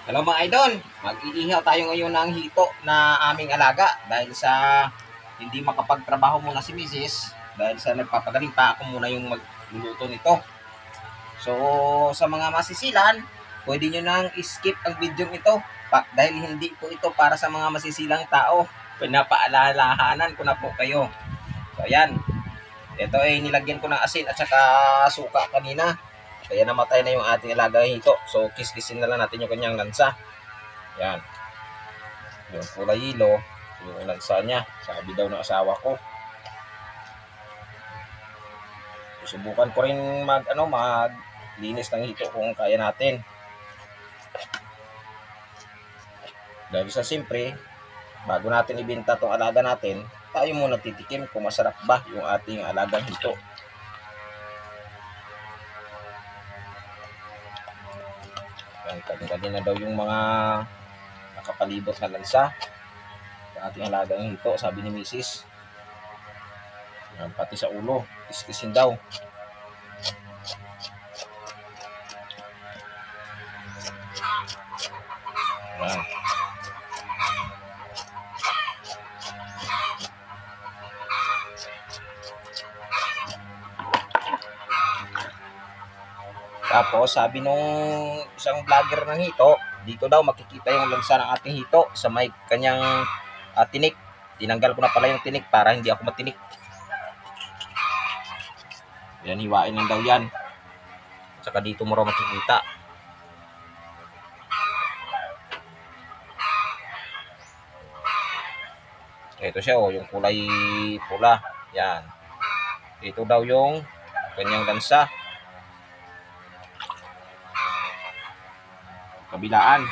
Hello mga idol, mag-iihaw tayo ngayon ng hito na aming alaga dahil sa hindi makapagtrabaho muna si Mrs. Dahil sa nagpapagaling pa ako muna yung magluluto nito. So sa mga masisilan, pwede nyo nang skip ang video ito dahil hindi po ito para sa mga masisilang tao. Pinapaalalahanan ko na po kayo. So ayan, ito ay nilagyan ko ng asin at saka suka kanina. Kaya namatay na yung ating alaga hito. So kiskisin na lang natin yung kanyang lansa. Yan. Yung kulay yelo, yung lansa niya. Sabi daw ng asawa ko. Subukan ko rin maglinis ng hito kung kaya natin. Dahil sa siyempre, bago natin ibenta tong alaga natin, tayo muna titikim kung masarap ba yung ating alagang hito. Kanya-kanya na daw yung mga nakapalibot na lansa ng ating alagang hito, sabi ni Mrs. Pati sa ulo, kiskisin daw. Yan. Tapos sabi nung isang vlogger ng hito, dito daw makikita yung lansa ng ating hito sa may kanyang tinik. Tinanggal ko na pala yung tinik para hindi ako matinik. Yan, hiwain lang daw yan. Saka dito mo raw makikita. Ito siya yung kulay pula. Yan. Ito daw yung kanyang lansa. Kabilaan.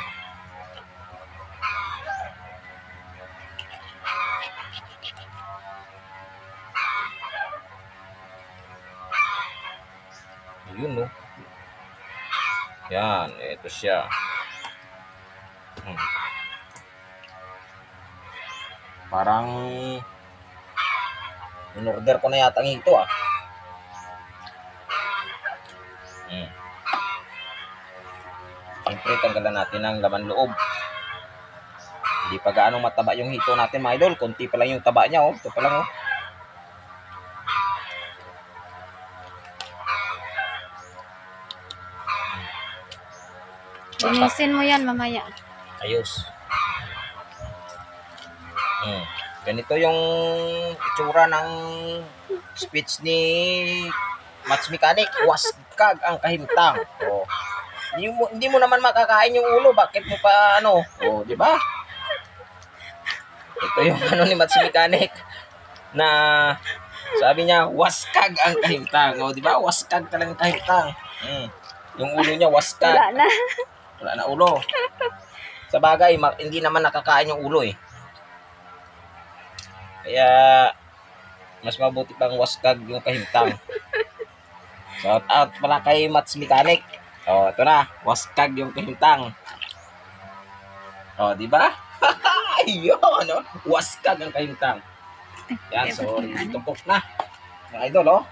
Yun no. Yan, ito siya. Parang in-order ko na yata ng hito ah. Siyempre, tanggalan natin ang laman loob. Hindi pa gaano mataba yung hito natin mga idol. Kunti pa lang yung taba niya oh. Ito pa lang oh. Linisin mo yan mamaya. Ayos. Ganito yung itsura ng speech ni Match Mechanic. Waskag ang kahintang. Oh. Hindi mo naman makakain yung ulo. Bakit mo pa ano? Oh, di ba? Ito yung ni Match Mechanic na sabi niya, waskag ang kahintang. Oh, di ba? Waskag talagang kahintang. Yung ulo niya waskag. Wala na ulo. Sa bagay, hindi naman nakakain yung ulo eh. Kaya mas mabuti pang waskag yung kahintang. Shout out pala kay Match Mechanic. Oh, ito na, waskag yung kahintang. Oh, di ba? Ayun, no? Waskag ang kahintang. Yan, so tumpok na. Mga idol, oh.